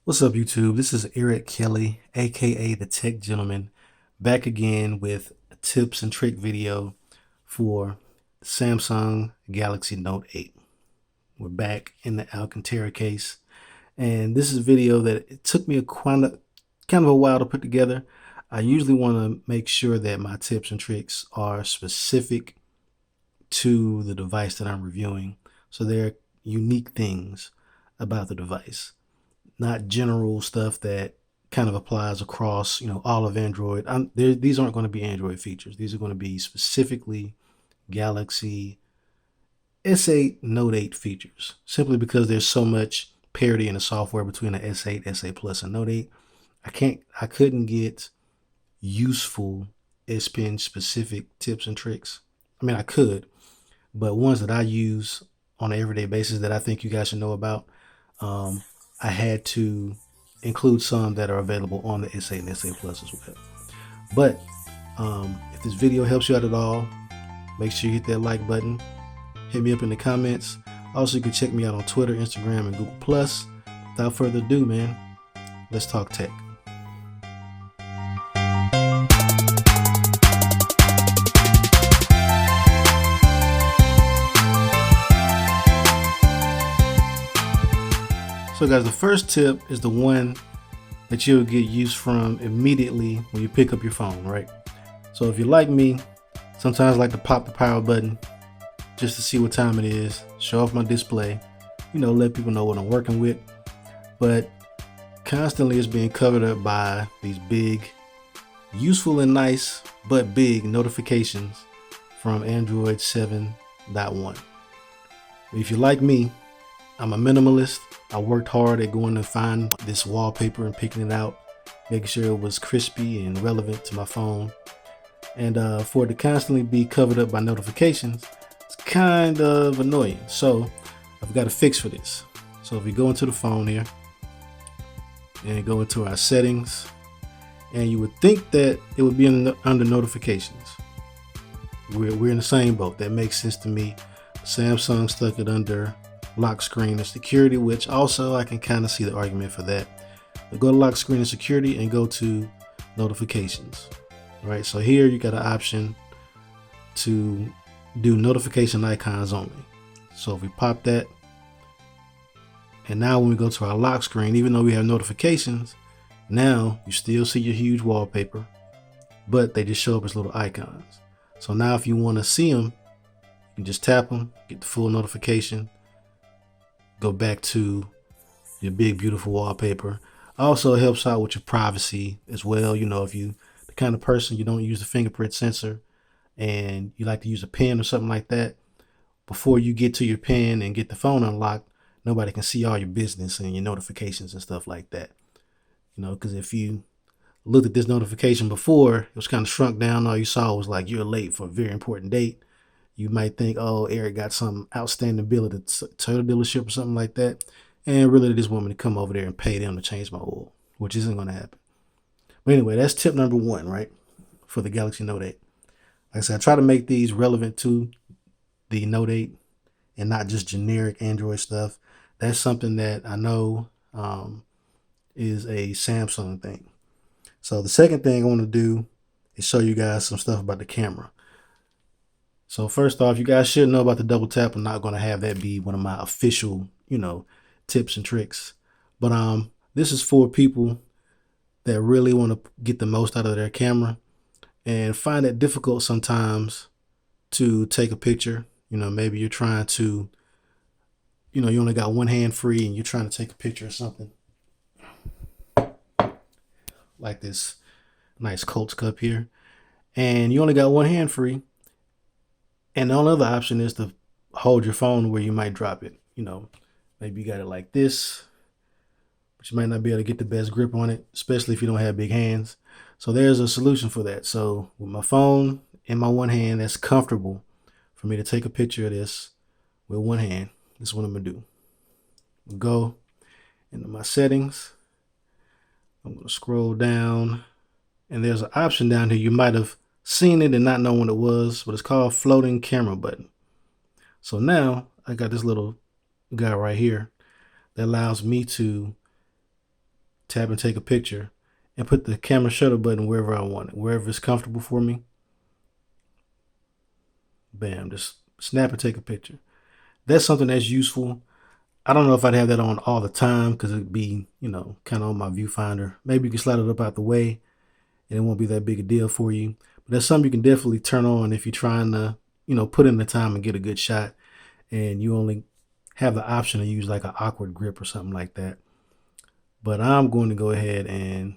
What's up, YouTube? This is Eric Kelly, aka the Tech Gentleman, back again with a tips and trick video for Samsung Galaxy Note 8. We're back in the Alcantara case, and this is a video that it took me kind of a while to put together. I usually want to make sure that my tips and tricks are specific to the device that I'm reviewing, so they're unique things about the device, not general stuff that kind of applies across, all of Android. These aren't going to be Android features. These are going to be specifically Galaxy S8 Note 8 features, simply because there's so much parity in the software between the S8, S8 Plus, and Note 8. I couldn't get useful S Pen specific tips and tricks. I mean, I could, but ones that I use on an everyday basis that I think you guys should know about, I had to include some that are available on the S8 and S8 Plus as well. But if this video helps you out at all, make sure you hit that like button. Hit me up in the comments. Also, you can check me out on Twitter, Instagram, and Google+. Without further ado, man, let's talk tech. So guys, the first tip is the one that you'll get use from immediately when you pick up your phone, right? So if you're like me, sometimes I like to pop the power button just to see what time it is, show off my display, let people know what I'm working with. But constantly it's being covered up by these big, useful and nice, but big notifications from Android 7.1. If you're like me, I'm a minimalist. I worked hard at going to find this wallpaper and picking it out, making sure it was crispy and relevant to my phone. And for it to constantly be covered up by notifications, it's kind of annoying. So I've got a fix for this. So if we go into the phone here and go into our settings, and you would think that it would be under notifications. We're in the same boat. That makes sense to me. Samsung stuck it under lock screen and security, which also I can kind of see the argument for that. But go to lock screen and security and go to notifications. All right, so here you got an option to do notification icons only. So if we pop that, and now when we go to our lock screen, even though we have notifications, now you still see your huge wallpaper, but they just show up as little icons. So now if you want to see them, you can just tap them, get the full notification, go back to your big beautiful wallpaper. Also it helps out with your privacy as well. If you the kind of person you don't use the fingerprint sensor and you like to use a pen or something like that, before you get to your pen and get the phone unlocked, nobody can see all your business and your notifications and stuff like that. Because if you looked at this notification before, it was kind of shrunk down. All you saw was like, you're late for a very important date. You might think, oh, Eric got some outstanding bill at the Toyota dealership or something like that. And really, this woman to come over there and pay them to change my oil, which isn't going to happen. But anyway, that's tip number one, right? For the Galaxy Note 8. Like I said, I try to make these relevant to the Note 8 and not just generic Android stuff. That's something that I know is a Samsung thing. So the second thing I want to do is show you guys some stuff about the camera. So first off, you guys should know about the double tap. I'm not going to have that be one of my official, tips and tricks. But this is for people that really want to get the most out of their camera and find it difficult sometimes to take a picture. Maybe you're trying to, you only got one hand free and you're trying to take a picture of something like this nice Colts cup here, and you only got one hand free. And the only other option is to hold your phone where you might drop it. Maybe you got it like this, but you might not be able to get the best grip on it, especially if you don't have big hands. So there's a solution for that. So with my phone in my one hand, that's comfortable for me to take a picture of this with one hand. This is what I'm going to do. Go into my settings. I'm going to scroll down, and there's an option down here. You might have seen it and not know what it was, but it's called floating camera button. So now I got this little guy right here that allows me to tap and take a picture, and put the camera shutter button wherever I want it, wherever it's comfortable for me. Bam, just snap and take a picture. That's something that's useful. I don't know if I'd have that on all the time because it'd be, kind of on my viewfinder. Maybe you can slide it up out the way and it won't be that big a deal for you. But that's something you can definitely turn on if you're trying to, put in the time and get a good shot, and you only have the option to use like an awkward grip or something like that. But I'm going to go ahead and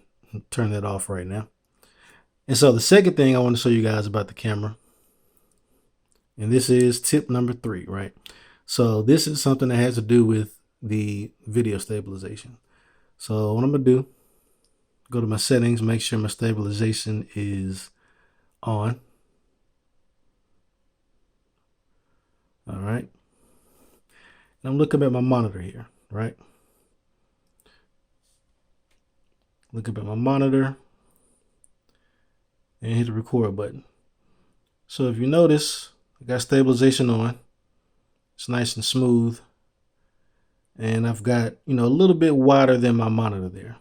turn that off right now. And so the second thing I want to show you guys about the camera, and this is tip number 3, right? So this is something that has to do with the video stabilization. So what I'm going to do, go to my settings, make sure my stabilization is on. All right. And I'm looking at my monitor here, right? Looking at my monitor and hit the record button. So if you notice, I got stabilization on. It's nice and smooth. And I've got, a little bit wider than my monitor there.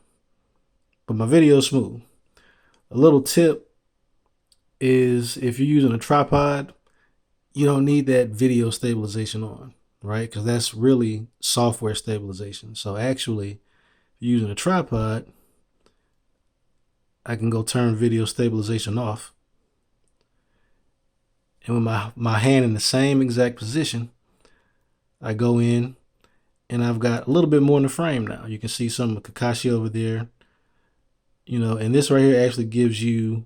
But my video is smooth. A little tip is if you're using a tripod, you don't need that video stabilization on, right? Because that's really software stabilization. So actually, if you're using a tripod, I can go turn video stabilization off. And with my hand in the same exact position, I go in and I've got a little bit more in the frame now. You can see some of Kakashi over there, and this right here actually gives you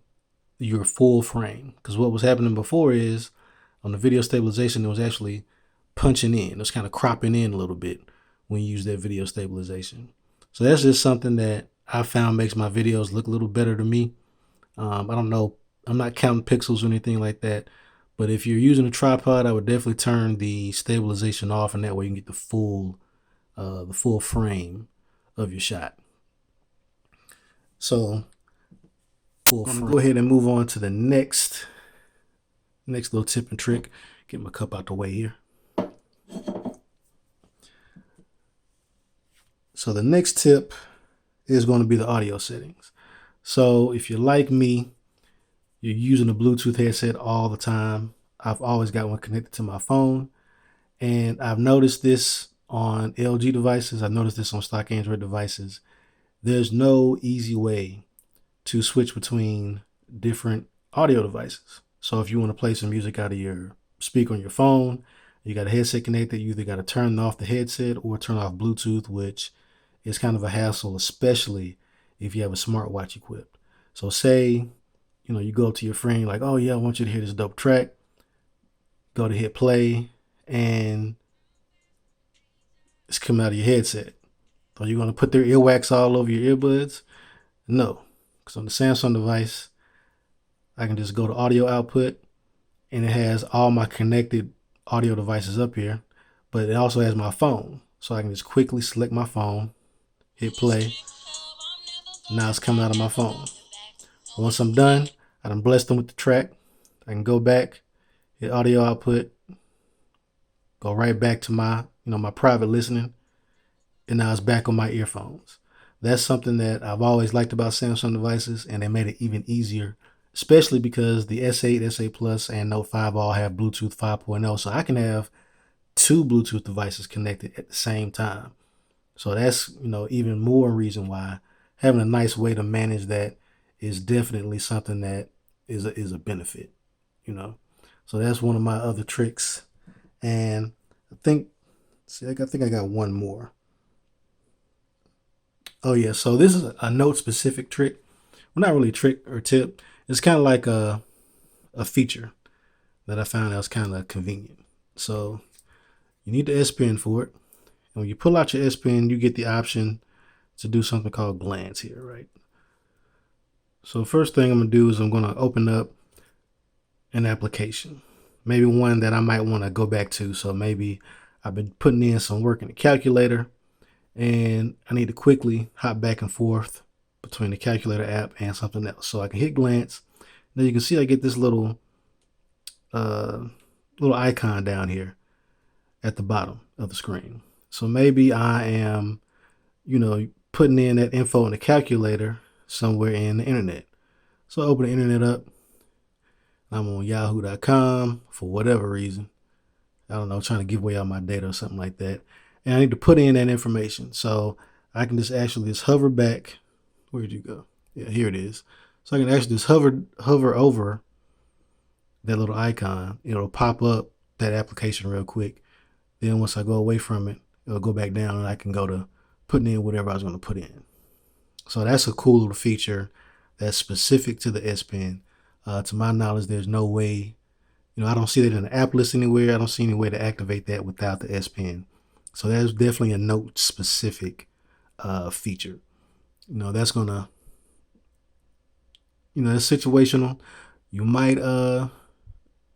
your full frame. Because what was happening before is on the video stabilization, it was actually punching in. It was kind of cropping in a little bit when you use that video stabilization. So that's just something that I found makes my videos look a little better to me. I don't know. I'm not counting pixels or anything like that. But if you're using a tripod, I would definitely turn the stabilization off, and that way you can get the full frame of your shot. So I'm gonna go ahead and move on to the next little tip and trick. Get my cup out the way here. So the next tip is going to be the audio settings. So if you're like me, you're using a Bluetooth headset all the time. I've always got one connected to my phone. And I've noticed this on LG devices. I've noticed this on stock Android devices. There's no easy way to switch between different audio devices. So if you want to play some music out of your speaker on your phone, you got a headset connected, you either got to turn off the headset or turn off Bluetooth, which is kind of a hassle, especially if you have a smartwatch equipped. So say, you go up to your friend, like, oh yeah, I want you to hear this dope track. Go to hit play and it's coming out of your headset. Are you going to put their earwax all over your earbuds? No, because on the Samsung device, I can just go to audio output and it has all my connected audio devices up here, but it also has my phone. So I can just quickly select my phone, hit play. Now it's coming out of my phone. Once I'm done, I done blessed them with the track. I can go back, hit audio output, go right back to my, my private listening, and now it's back on my earphones. That's something that I've always liked about Samsung devices, and they made it even easier, especially because the S8, S8 Plus, and Note 5 all have Bluetooth 5.0, so I can have 2 Bluetooth devices connected at the same time. So that's, even more reason why having a nice way to manage that is definitely something that is a benefit, So that's one of my other tricks. And I think I got one more. Oh yeah, so this is a Note specific trick. Well, not really a trick or tip. It's kind of like a feature that I found that was kind of convenient. So you need the S Pen for it. And when you pull out your S Pen, you get the option to do something called glance here, right? So first thing I'm going to do is I'm going to open up an application. Maybe one that I might want to go back to. So maybe I've been putting in some work in the calculator and I need to quickly hop back and forth between the calculator app and something else. So I can hit glance. Now you can see I get this little icon down here at the bottom of the screen. So maybe I am, putting in that info in the calculator somewhere in the internet. So I open the internet up. I'm on yahoo.com for whatever reason. I don't know, trying to give away all my data or something like that. And I need to put in that information. So I can just actually just hover back. Where'd you go? Yeah, here it is. So I can actually just hover over that little icon. It'll pop up that application real quick. Then once I go away from it, it'll go back down and I can go to putting in whatever I was going to put in. So that's a cool little feature that's specific to the S Pen. To my knowledge, there's no way, I don't see that in the app list anywhere. I don't see any way to activate that without the S Pen. So that's definitely a note specific feature. That's gonna, that's situational. You might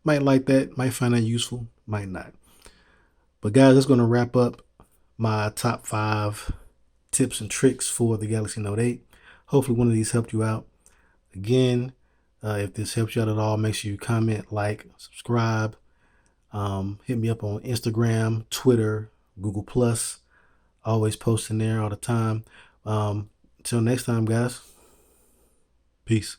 like that, might find that useful, might not. But guys, that's gonna wrap up my top 5 tips and tricks for the Galaxy Note 8. Hopefully one of these helped you out. Again, if this helps you out at all, make sure you comment, like, subscribe. Hit me up on Instagram, Twitter, Google+. Always posting there all the time. Until next time, guys. Peace.